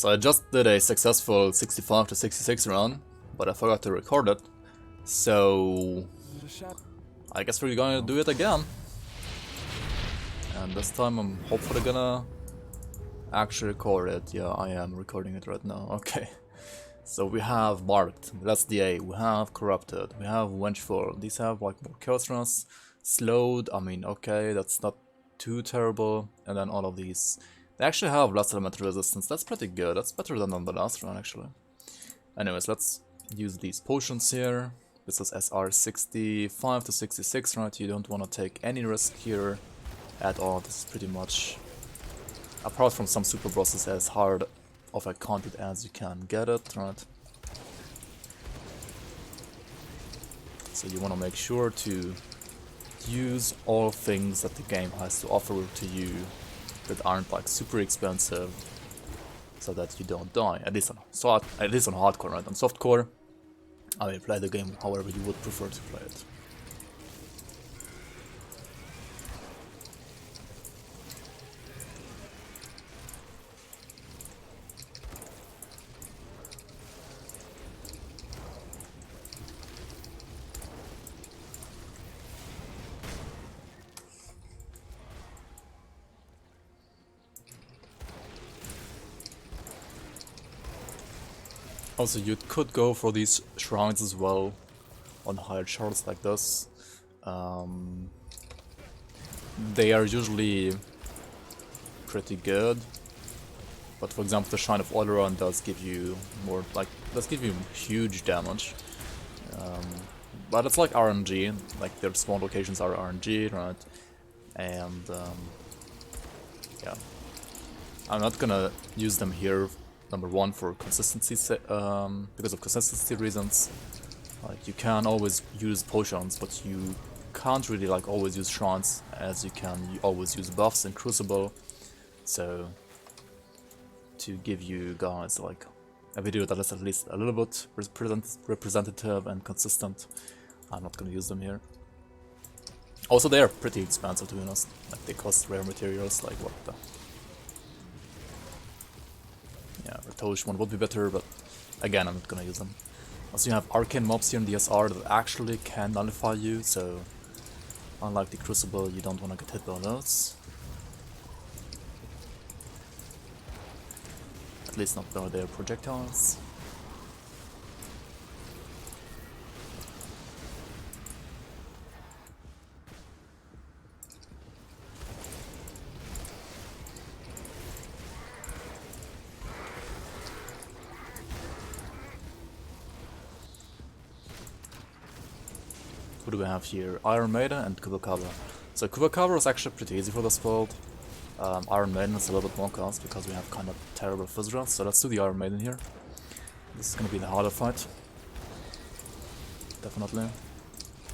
So I just did a successful 65 to 66 run, but I forgot to record it. So I guess we're gonna do it again. And this time I'm hopefully gonna actually record it. Yeah, I am recording it right now. Okay. So we have Marked, that's the A. We have Corrupted, we have Vengeful. These have like more chaos runs. Slowed, I mean, okay, that's not too terrible. And then all of these. They actually have less elemental resistance. That's pretty good. That's better than on the last run, actually. Anyways, let's use these potions here. This is SR 65 to 66, right? You don't want to take any risk here at all. This is pretty much, apart from some super bosses, as hard of a content as you can get it, right? So you want to make sure to use all things that the game has to offer to you that aren't like super expensive, so that you don't die. At least on hardcore, right? On softcore, I will play the game however you would prefer to play it. Also, you could go for these shrines as well on higher charts like this. They are usually pretty good, but for example, the Shrine of Oleron does give you more, like, does give you huge damage. But it's like RNG, like their spawn locations are RNG, right? And yeah, I'm not gonna use them here. Number one, for consistency, because of consistency reasons. Like, you can always use potions, but you can't really like always use shrines as you can always use buffs in Crucible. So to give you guys like a video that is at least a little bit representative and consistent, I'm not gonna use them here. Also, they are pretty expensive, to be honest. Like, they cost rare materials, like what the... Yeah, Retosh one would be better, but again, I'm not gonna use them. Also, you have arcane mobs here in the SR that actually can nullify you, so unlike the Crucible, you don't want to get hit by those. At least not by their projectiles. What do we have here? Iron Maiden and Kubakaba. So Kubakaba is actually pretty easy for this build. Iron Maiden is a little bit more cost because we have kind of terrible Fizra, so let's do the Iron Maiden here. This is gonna be the harder fight. Definitely.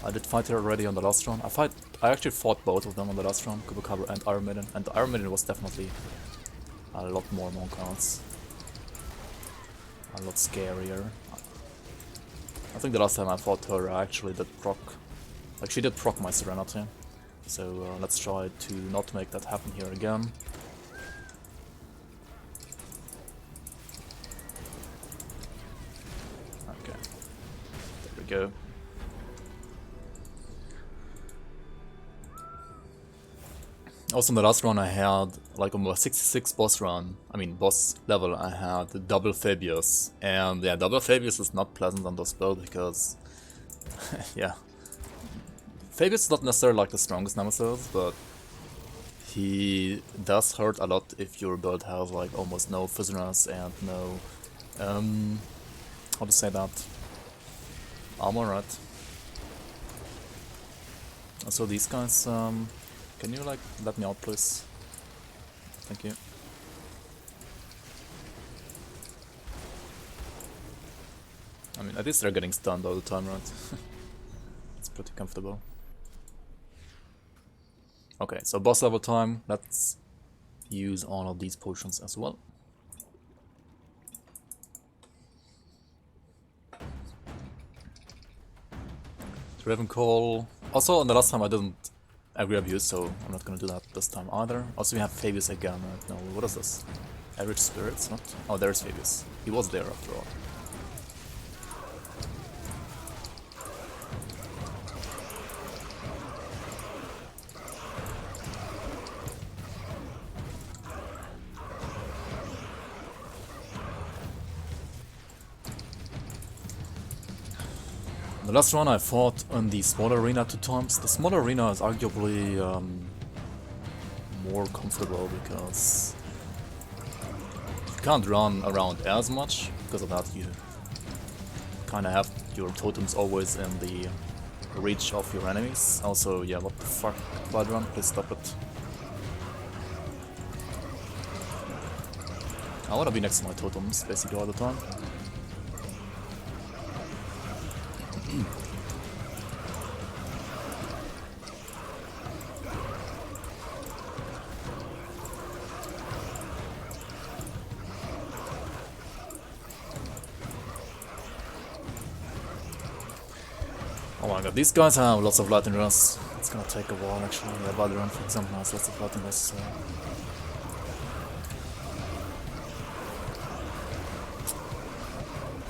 I did fight her already on the last round. I actually fought both of them on the last round, Kubakaba and Iron Maiden, and the Iron Maiden was definitely a lot more counts. A lot scarier. I think the last time I fought her, I actually did proc. Like, she did proc my Serenity. So let's try to not make that happen here again. Okay. There we go. Also, in the last run I had, like on my 66 boss run, boss level, I had double Fabius. And yeah, double Fabius is not pleasant on this build because, yeah. Fabius is not necessarily like the strongest nemesis, but he does hurt a lot if your build has like almost no Fizziness and no, how to say that, armor, right? So these guys, can you like let me out, please? Thank you. I mean, at least they're getting stunned all the time, right? It's pretty comfortable. Okay, so boss level time, let's use all of these potions as well. Ravencall. Also, on the last time I didn't agree abuse, so I'm not gonna do that this time either. Also, we have Fabius again, right? No, what is this? Average spirits, not? Oh, there's Phoebus. He was there after all. The last run I fought in the small arena 2 times. The small arena is arguably more comfortable because you can't run around as much. Because of that, you kind of have your totems always in the reach of your enemies. Also, yeah, what the fuck, Blood Run, please stop it. I wanna be next to my totems basically all the time. Oh my god, these guys have lots of lightning runs. It's gonna take a while actually. Yeah, Blood Run for example has lots of lightning runs. So.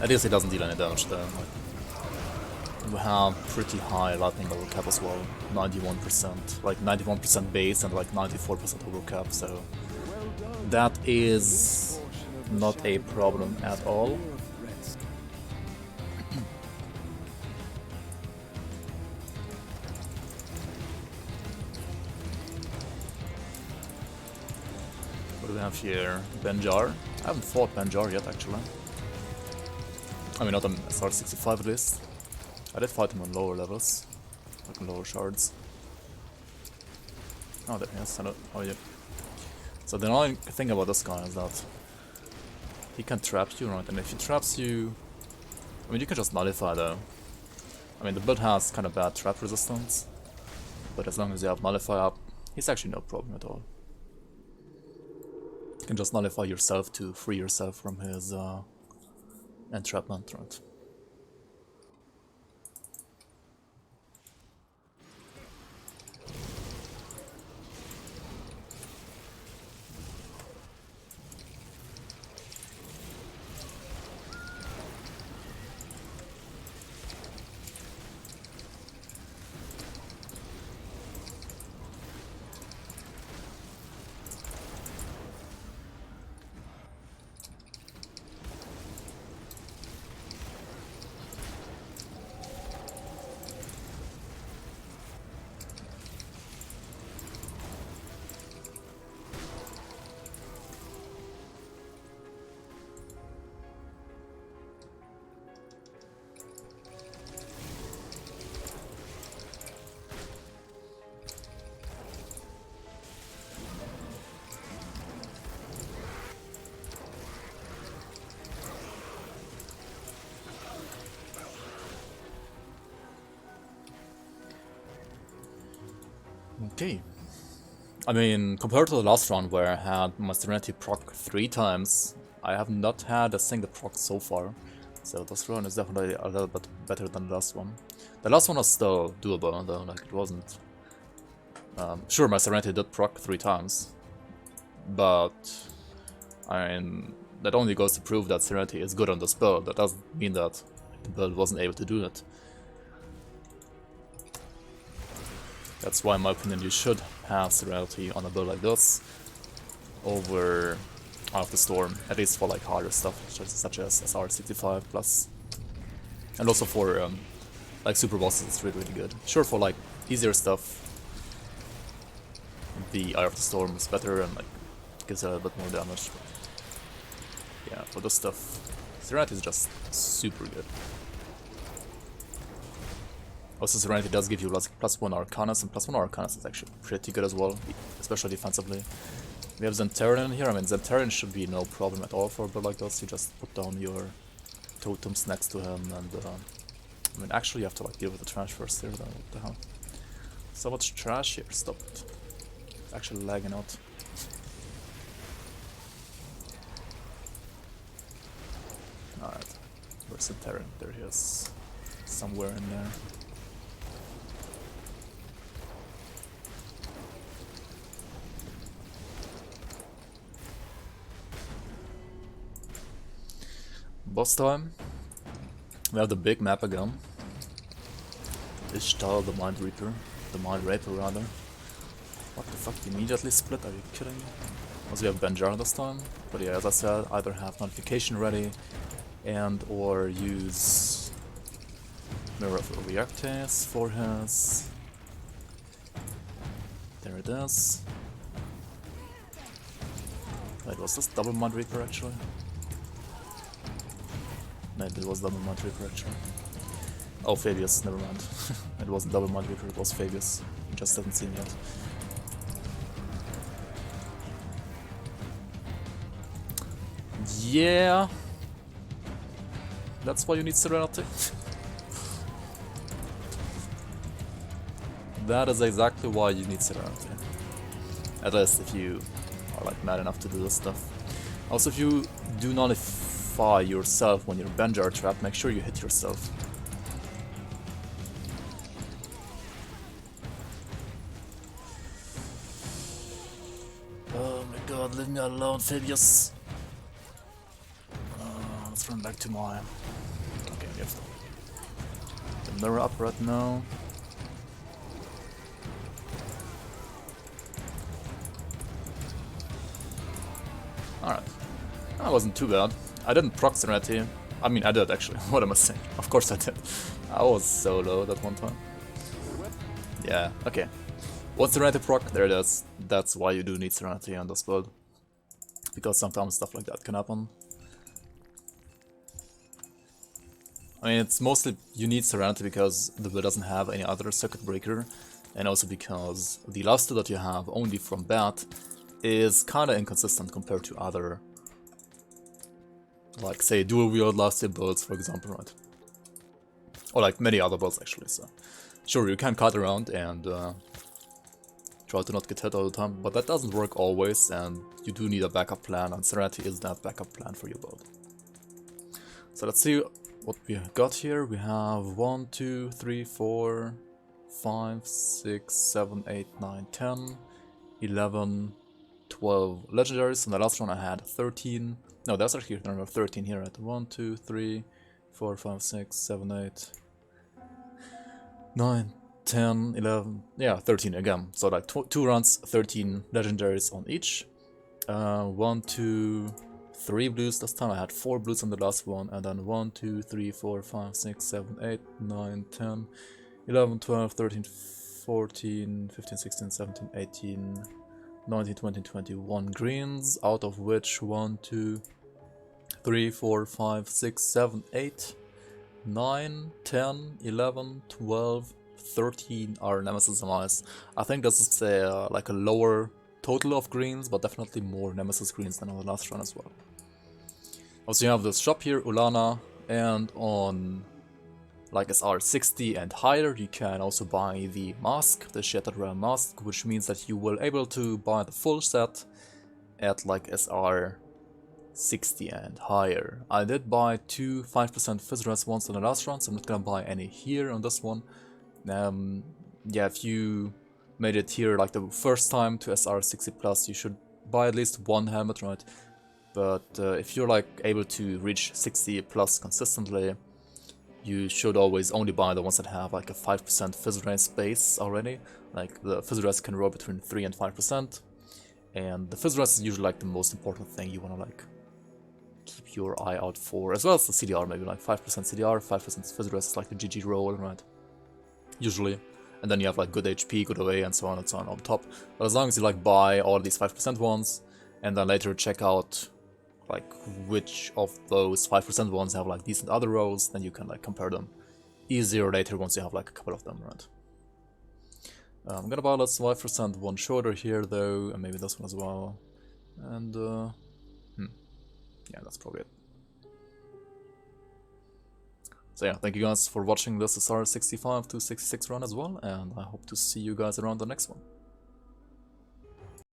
At least it doesn't deal any damage though. We have pretty high lightning overcap as well, 91%, like 91% base and like 94% overcap, so that is not a problem at all. What do we have here? Benjar. I haven't fought Benjar yet actually. I mean not on SR65 at least. I did fight him on lower levels, like on lower shards. Oh, there he is. Oh, yeah. So the annoying thing about this guy is that he can trap you, right? And if he traps you, I mean, you can just nullify though. I mean, the build has kind of bad trap resistance, but as long as you have nullify up, he's actually no problem at all. You can just nullify yourself to free yourself from his entrapment, right? Okay. I mean, compared to the last round where I had my Serenity proc 3 times, I have not had a single proc so far. So this run is definitely a little bit better than the last one. The last one was still doable though, like it wasn't... sure, my Serenity did proc 3 times, but I mean, that only goes to prove that Serenity is good on this build. That doesn't mean that the build wasn't able to do that. That's why, in my opinion, you should have Serenity on a build like this over Eye of the Storm, at least for like harder stuff, such as SR65 plus. And also for like super bosses, it's really, really good. Sure, for like easier stuff, the Eye of the Storm is better and like gives a bit more damage. But yeah, for this stuff, Serenity is just super good. Also, Serenity does give you +1 Arcanus, and +1 Arcanus is actually pretty good as well, especially defensively. We have Zentarian in here. I mean, Zentarian should be no problem at all for a build like this. You just put down your totems next to him, and I mean, actually, you have to like deal with the trash first here. Though. What the hell? So much trash here. Stop it. It's actually lagging out. Alright, where's Zentarian? There he is, somewhere in there. Boss time. We have the big map again. Ishtar, the Mind Reaper. The Mind Raper, rather. What the fuck? Immediately split? Are you kidding me? Also, we have Benjar this time. But yeah, as I said, either have Notification ready and or use Mirror of Reactase for his... There it is. Wait, was this double Mind Reaper actually? No, it was double Mind Reaper actually. Oh, Fabius, never mind. It wasn't double Mind Reaper, it was Fabius. You just haven't seen yet. Yeah. That's why you need Serenity. That is exactly why you need Serenity. At least if you are like mad enough to do this stuff. Also, if you do nullify yourself when you're Benjar trapped, make sure you hit yourself. Oh my god, leave me alone, Fabius. Let's run back to my... Okay, we have the mirror up right now. Alright. That wasn't too bad. I didn't proc Serenity. I mean, I did actually. What am I saying? Of course I did. I was so low that one time. Yeah, okay. What's Serenity proc? There it is. That's why you do need Serenity on this build. Because sometimes stuff like that can happen. I mean, it's mostly you need Serenity because the build doesn't have any other circuit breaker, and also because the lifesteal that you have only from Bat is kinda inconsistent compared to other, like, say, dual wield lifesteal builds, for example, right? Or like many other builds actually, so. Sure, you can cut around and try to not get hit all the time, but that doesn't work always, and you do need a backup plan, and Serenity is that backup plan for your build. So let's see what we got here. We have 1, 2, 3, 4, 5, 6, 7, 8, 9, 10, 11, 12 legendaries. And the last one I had 13. No, that's actually number 13 here at 1, 2, 3, 4, 5, 6, 7, 8, 9, 10, 11. Yeah, 13 again. So like 2 runs, 13 legendaries on each. 1, 2, 3 blues last time. I had 4 blues on the last one, and then 1, 2, 3, 4, 5, 6, 7, 8, 9, 10, 11, 12, 13, 14, 15, 16, 17, 18, 19, 20, 21 greens, out of which 1, 2, 3, 4, 5, 6, 7, 8, 9, 10, 11, 12, 13 are Nemesis Demise. I think this is like a lower total of greens, but definitely more Nemesis greens than on the last run as well. Also, you have this shop here, Ulana, and on like SR 60 and higher, you can also buy the mask, the Shattered Realm mask, which means that you will able to buy the full set at like SR 60 and higher. I did buy 2 5% Fizz ones on the last run, so I'm not gonna buy any here on this one. Yeah, if you made it here like the first time to SR 60 plus, you should buy at least one helmet, right? But if you're like able to reach 60 plus consistently, you should always only buy the ones that have like a 5% Fizz Ray space already. Like the Fizz Rays can roll between 3 and 5%, and the Fizz Rays is usually like the most important thing you wanna like keep your eye out for, as well as the CDR, maybe like 5% CDR, 5% Fizz Rays is like the GG roll, right? Usually. And then you have like good HP, good away, and so on top. But as long as you like buy all these 5% ones, and then later check out like which of those 5% ones have like decent other rolls, then you can like compare them easier later once you have like a couple of them, right? I'm gonna buy this 5% one shorter here though, and maybe this one as well. And yeah, that's probably it. So yeah, thank you guys for watching this SR 65 to 66 run as well, and I hope to see you guys around the next one.